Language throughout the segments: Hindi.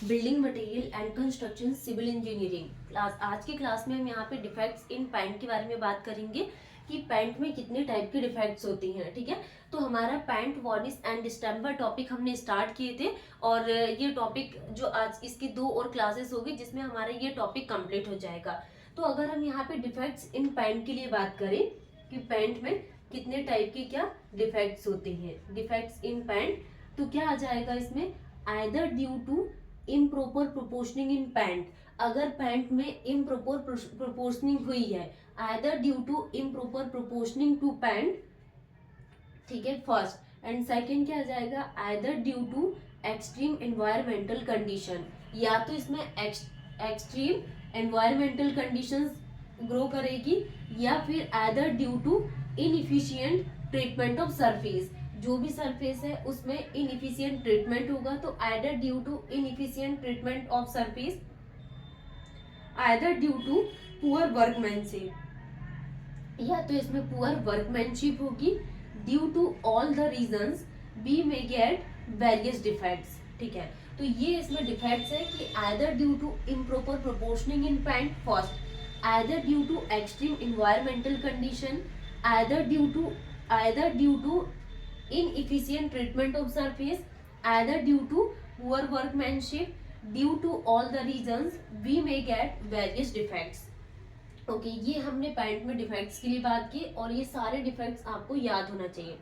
Building material and construction civil engineering class. आज की क्लास में हम यहाँ पे डिफेक्ट्स इन पेंट के बारे में बात करेंगे कि पेंट में कितने टाइप के डिफेक्ट्स होती हैं। ठीक है, तो हमारा paint varnish and distemper topic हमने स्टार्ट किए थे और ये टॉपिक जो आज इसकी 2 और क्लासेस होगी जिसमें हमारा ये टॉपिक कंप्लीट हो जाएगा। तो अगर हम यहाँ पे डिफेक्ट्स इन पेंट के लिए बात करें कि पेंट में कितने टाइप के क्या डिफेक्ट्स होते हैं, डिफेक्ट्स इन पेंट, तो क्या आ जाएगा इसमें, either due to improper proportioning in paint. अगर पैंट में इम्प्रॉपर प्रोपोर्शनिंग हुई है, either due to improper proportioning to paint, ठीक है, फर्स्ट। एंड सेकंड क्या आ जाएगा, either due to extreme environmental condition, या तो इसमें एक्सट्रीम एनवायरमेंटल कंडीशंस ग्रो करेगी, या फिर either due to inefficient treatment of surface, जो भी सरफेस है उसमें इनएफिशिएंट ट्रीटमेंट होगा, तो either due to inefficient treatment of surface, either due to poor workmanship, या तो इसमें पुअर वर्कमैनशिप होगी। Due to all the reasons we may get various defects. ठीक है, तो ये इसमें डिफेक्ट्स है कि either due to improper proportioning in paint first, either due to extreme environmental condition, either due to inefficient treatment of surface, either due to poor workmanship, due to all the reasons we may get various defects. Okay, ये हमने पैंट में डिफेक्ट्स के लिए बात की और ये सारे डिफेक्ट्स आपको याद होना चाहिए।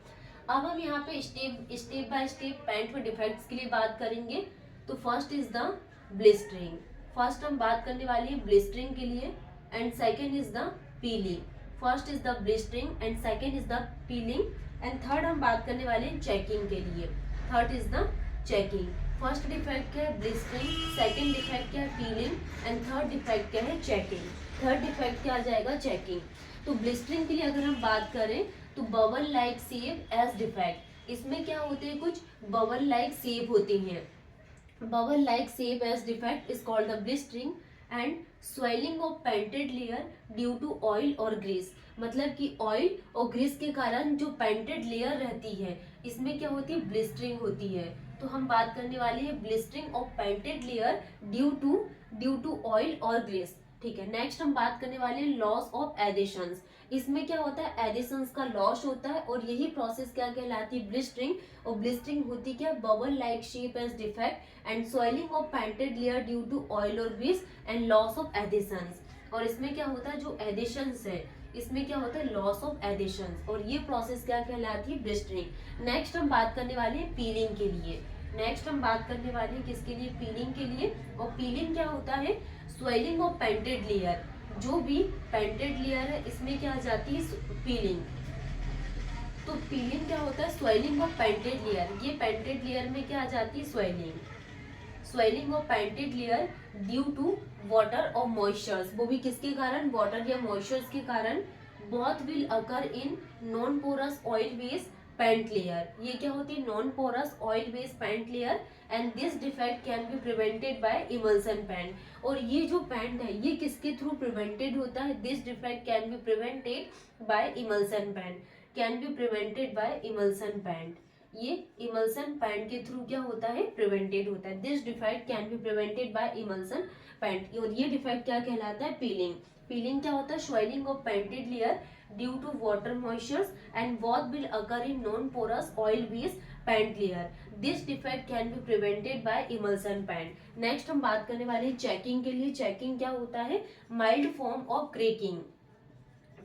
अब हम यहाँ पे स्टेप बाय स्टेप पैंट में डिफेक्ट्स के लिए बात करेंगे। तो first is the blistering. First हम बात करने वाले हैं ब्लिस्टरिंग के लिए, and second is the piling. First is the blistering and second is the piling, and third हम बात करने वाले हैं चेकिंग के लिए। Third is the checking. First defect क्या है, ब्लिस्टरिंग, सेकेंड डिफेक्ट क्या है, पीलिंग, एंड थर्ड डिफेक्ट क्या है, चेकिंग। थर्ड डिफेक्ट क्या आ जाएगा, चेकिंग। तो ब्लिस्टरिंग के लिए अगर हम बात करें तो bubble like shape as defect, इसमें क्या होते हैं, कुछ बबल लाइक शेप होती हैं। Bubble like shape as defect is called the blistering, and swelling of painted layer due to oil और ग्रीस, मतलब कि ऑयल और ग्रीस के कारण जो पेंटेड लेयर रहती है इसमें क्या होती है, ब्लिस्टरिंग होती है। तो हम बात करने वाले हैं blistering of painted layer due to oil और ग्रीस। ठीक है, नेक्स्ट हम बात करने वाले हैं लॉस ऑफ एडिशंस। इसमें क्या होता है, एडिशंस का लॉस होता है और यही प्रोसेस क्या कहलाती है, ब्लिस्टरिंग। और ब्लिस्टरिंग होती क्या, bubble like shape as defect and soiling of painted layer due to oil और grease and loss of additions. और इसमें क्या होता है, जो एडिशंस है इसमें क्या होता है, लॉस ऑफ एडिशंस, और ये प्रोसेस क्या कहलाती है, ब्लिस्टरिंग। नेक्स्ट हम बात करने वाले हैं पीलिंग के लिए। नेक्स्ट हम बात करने वाले हैं किसके लिए, पीलिंग के लिए। और पीलिंग क्या होता है, स्वेलिंग ऑफ पेंटेड लेयर, जो भी पेंटेड लेयर है इसमें क्या आ जाती है, पीलिंग। तो पीलिंग क्या होता है, स्वेलिंग ऑफ पेंटेड लेयर, ये पेंटेड लेयर में क्या आ जाती है, swelling of painted layer due to water और मॉइस्चर्स, वो भी किसके कारण, वाटर या मॉइस्चर्स के कारण। Both will occur in non porous oil based paint layer, ये क्या होती है, non porous oil based paint layer, and this defect can be prevented by emulsion paint. और ये जो पेंट है ये किसके थ्रू प्रिवेंटेड होता है, this defect can be prevented by emulsion paint, can be prevented by emulsion paint. ये इमल्सन पेंट के थ्रू क्या होता है, प्रिवेंटेड होता है। This defect can be prevented by emulsion paint. और ये डिफेक्ट क्या कहलाता है, पीलिंग। पीलिंग क्या होता है, swelling of painted layer due to water moistures and both will occur in non porous oil based paint layer, this defect can be prevented by emulsion paint. Next हम बात करने वाले हैं चेकिंग के लिए। चेकिंग क्या होता है, mild form of cracking.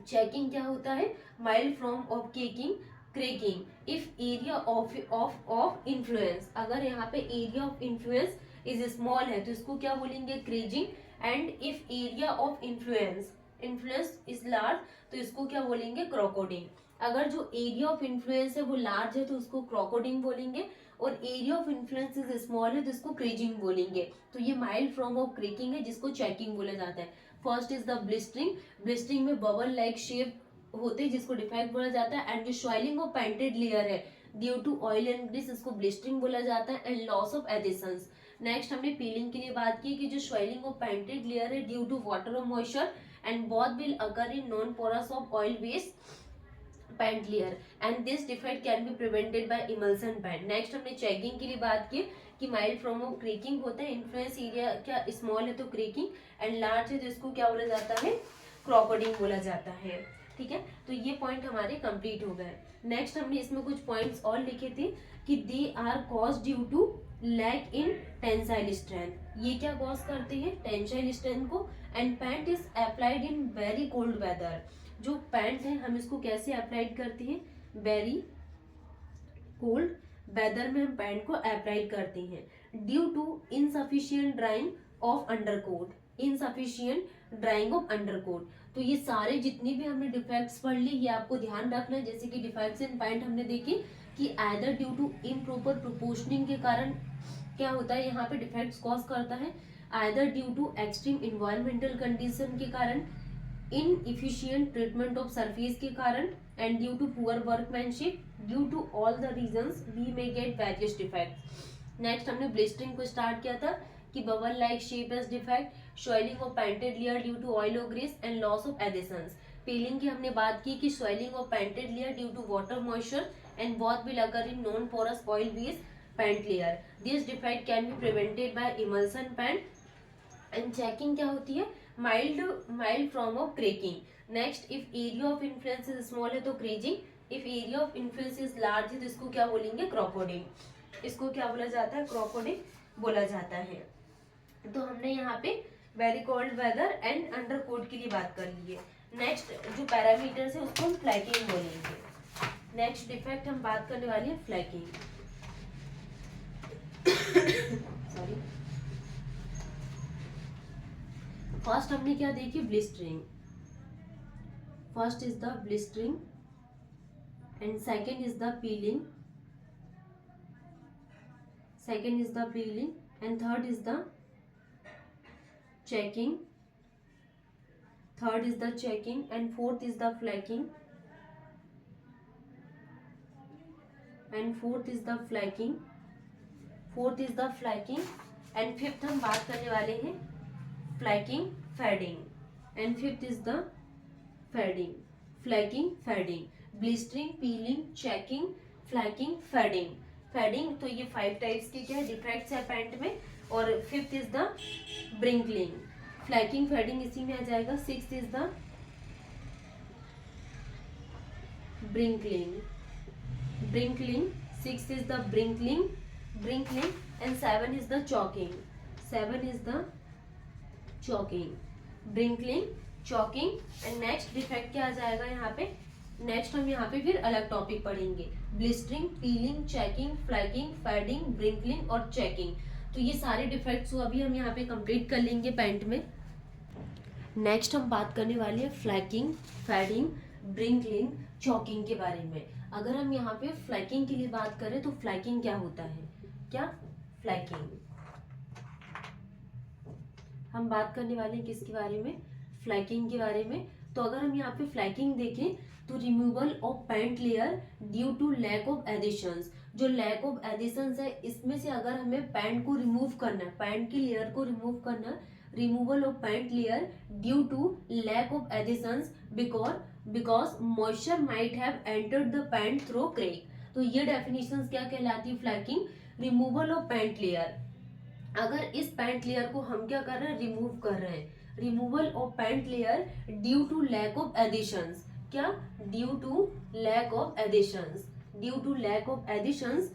Checking क्या होता है, mild form of cracking if area of influence, अगर यहाँ पे area of influence is small है तो इसको क्या बोलेंगे, crazing. And if area of influence is large तो इसको क्या बोलेंगे, क्रोकोडिंग। अगर जो एरिया ऑफ इन्फ्लुएंस है वो लार्ज है तो उसको क्रोकोडिंग बोलेंगे, और area of influence is small है तो इसको क्रेजिंग बोलेंगे। तो ये माइल्ड फॉर्म ऑफ क्रेकिंग है जिसको चेकिंग बोला जाता है। First is the blistering. Blistering में बबल लाइक शेप होते हैं जिसको डिफेक्ट बोला जाता है, एंड जो स्वेलिंग ऑफ पेंटेड लेयर है due to oil and grease इसको ब्लिस्टरिंग बोला जाता है, and loss of adhesions. Next हमने पीलिंग के लिए बात की कि जो स्वेलिंग ऑफ पेंटेड लेयर है ड्यू टू वाटर और moisture and both will occur in non porous of oil based paint layer, and this defect can be prevented by emulsion paint. Next हमने चेकिंग के लिए बात की कि माइल्ड फॉर्म ऑफ क्रेकिंग होता है, इन्फ्लुएंस एरिया क्या स्मॉल है तो क्रेकिंग, एंड लार्ज है तो इसको क्या बोला जाता है, क्रॉकोडिंग बोला जाता है। ठीक है, तो ये पॉइंट हमारे कंप्लीट हो गए। नेक्स्ट हमने इसमें कुछ पॉइंट्स और लिखे थे कि they are cause due to lack in tensile strength. ये क्या कॉज करते हैं, टेंसाइल स्ट्रेंथ को। And paint is applied in very cold weather. जो पैंट है हम इसको कैसे अप्लाइड करते हैं, वेरी कोल्ड वेदर में हम पैंट को अप्लाई करते हैं। Due to insufficient drying of undercoat, insufficient drying of undercoat. तो ये सारे जितने भी हमने डिफेक्ट्स पढ़ ली ये आपको ध्यान रखना है। जैसे कि डिफेक्ट्स इन पैंट हमने देखे कि आइदर ड्यू टू इम्प्रॉपर प्रोपोर्शनिंग के कारण क्या होता है, यहाँ पे डिफेक्ट्स कॉज करता है, either due to extreme environmental condition के कारण, इनएफिशिएंट ट्रीटमेंट ऑफ सरफेस के कारण, and due to poor workmanship. Due to all the reasons we may get various defects. Next हमने ब्लिस्टरिंग को स्टार्ट किया था कि bubble like shape as defect, swelling of painted layer due to oil और grease, and loss of adhesions. Peeling की हमने बात की कि swelling of painted layer due to water moisture and both will occur in non porous oil based paint layer. This defect can be prevented by emulsion paint. And checking क्या होती है, mild form of cracking. Next, if area of influence is small है तो creasing, if area of influence is large है तो इसको क्या बोलेंगे, crocoding. इसको क्या बोला जाता है, crocoding बोला जाता है। तो हमने यहाँ पे very cold weather and undercoat के लिए बात कर ली है। नेक्स्ट जो पैरामीटर्स है उसको हम फ्लैकिंग बोलेंगे। नेक्स्ट डिफेक्ट हम बात करने वाली है फ्लैकिंग। सॉरी, फर्स्ट हमने क्या देखी, blistering. First is the blistering and second is the piling, second is the piling and third is the checking, third is the checking and fourth is the फ्लैकिंग, and fourth is the फ्लैकिंग, fourth is the फ्लैकिंग and fifth हम बात करने वाले हैं फ्लैकिंग fading, and fifth is the fading, फ्लैकिंग fading, blistering, peeling, checking, flaking, fading. Fading तो ये 5 टाइप्स के क्या डिफेक्ट्स है पैंट में, और fifth is the wrinkling, flaking fading इसी में आ जाएगा। Sixth is the wrinkling, brinkling, sixth is the brinkling, and seven is the chalking, brinkling, chalking। and next defect क्या आ जाएगा यहाँ पे, नेक्स्ट हम यहाँ पे फिर अलग टॉपिक पढ़ेंगे, blistering, peeling, checking, flaking, fading, wrinkling और चेकिंग। तो ये सारे डिफेक्ट्स अभी हम यहाँ पे कंप्लीट कर लेंगे पैंट में। नेक्स्ट हम बात करने वाले हैं फ्लैकिंग, फेडिंग, ब्रिंकलिंग, चॉकिंग के बारे में। अगर हम यहाँ पे फ्लैकिंग के लिए बात करें तो फ्लैकिंग क्या होता है, क्या फ्लैकिंग, हम बात करने वाले हैं किसके बारे में, फ्लैकिंग के बारे में। तो अगर हम यहाँ पे फ्लैकिंग देखें तो removal of paint layer due to lack of adhesions. जो लैक ऑफ एडिशंस है इसमें से अगर हमें पैंट को रिमूव करना है, पैंट की लेयर को रिमूव करना है, removal of paint layer due to lack of adhesions because moisture might have entered the paint through crack. तो ये डेफिनेशन क्या कहलाती है, flaking, removal of paint layer. अगर इस पैंट लेयर को हम क्या कर रहे हैं, रिमूव कर रहे हैं, removal of paint layer due to lack of adhesions, क्या, due to lack of adhesions, due to lack of adhesions,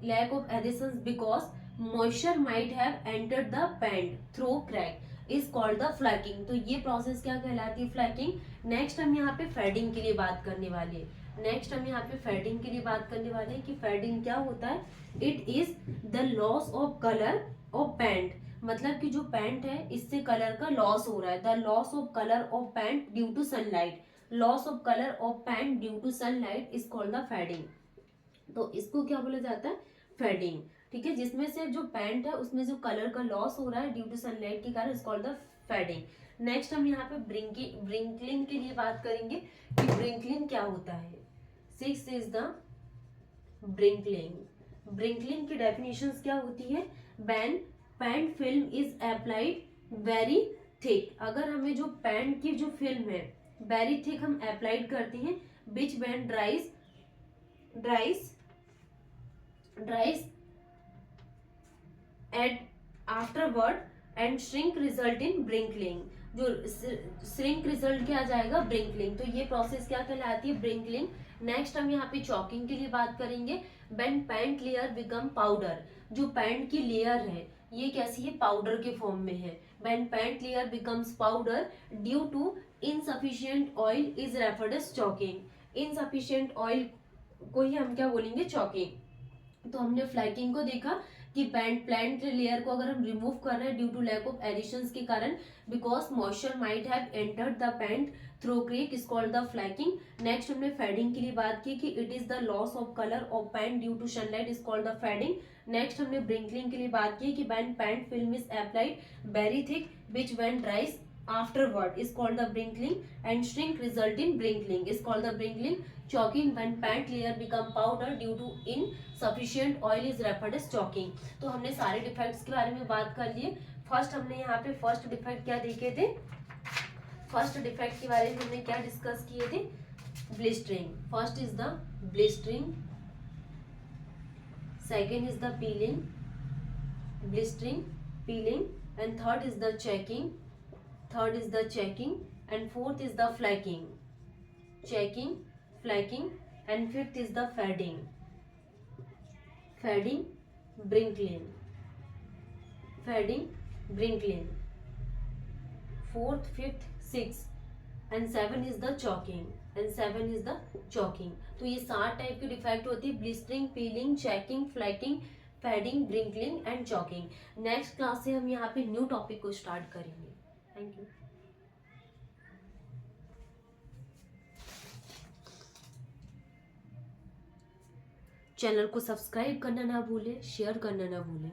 lack of adhesions because moisture might have entered the paint through crack is called the flaking. तो ये प्रोसेस क्या कहलाती है, फ्लैकिंग। नेक्स्ट हम यहाँ पे फेडिंग के लिए बात करने वाले हैं, नेक्स्ट हम यहाँ पे फेडिंग के लिए बात करने वाले हैं कि फेडिंग क्या होता है, it is the loss of colour of pant. मतलब कि जो पैंट है इससे कलर का लॉस हो रहा है, the loss of colour of paint due to sunlight, loss of colour of paint due to sunlight is called the fading. तो इसको क्या बोला जाता है, फेडिंग। ठीक है, जिसमें से जो पैंट है उसमें जो कलर का लॉस हो रहा है ड्यू टू सनलाइट के कारण is called the fading. Next हम यहाँ पे ब्रिंकलिंग के लिए बात करेंगे कि ब्रिंकलिंग क्या होता है। Six is the wrinkling. Wrinkling की डेफिनेशंस क्या होती है, when paint film is applied very thick. अगर हमें जो पैंट की जो फिल्म है वेरी थिक हम अप्लाइड करते हैं, which when dries at afterward and shrink result in wrinkling. जो श्रिंक रिजल्ट क्या आ जाएगा, ब्रिंकलिंग। तो ये प्रोसेस क्या कहलाती है, ब्रिंकलिंग। नेक्स्ट हम यहाँ पे चॉकिंग के लिए बात करेंगे। When paint layer become powder, जो पैंट की लेयर है ये कैसी है, पाउडर के फॉर्म में है। When paint layer becomes powder due to insufficient oil is referred as chalking. Insufficient oil को ही हम क्या बोलेंगे, चॉकिंग। तो हमने फ्लैकिंग को देखा कि प्लांट लेयर को अगर हम रिमूव कर रहे हैं due to lack of additions के कारण, because moisture might have entered the paint through crack, is called the flaking. Next हमने फेडिंग के लिए बात की कि it is the loss of colour of paint due to sunlight, is called the fading. Next हमने ब्रिंकलिंग के लिए बात की कि when paint film is applied very thick which when dries afterward is called the brinkling, and shrink result in brinkling is called the brinkling. Chalking when pant layer become powder due to insufficient oil is referred as chalking. तो हमने सारे डिफेक्ट्स के बारे में बात कर लिए। फर्स्ट हमने यहाँ पे फर्स्ट डिफेक्ट क्या देखे थे, फर्स्ट डिफेक्ट के बारे में हमने क्या डिस्कस किए थे, blistering. First is the blistering, second is the piling, blistering, piling, and third is the checking, third is the checking, and fourth is the flaking, checking, flaking, and fifth is the fading, fading, brinkling, fading, brinkling, fourth, fifth, sixth and seven is the chalking, and seven is the chalking। तो ये 7 टाइप की डिफेक्ट होती है, blistering, peeling, checking, flaking, fading, wrinkling and chalking. Next class से हम यहाँ पे न्यू टॉपिक को स्टार्ट करेंगे। Thank you. चैनल को सब्सक्राइब करना ना भूलें, शेयर करना ना भूलें।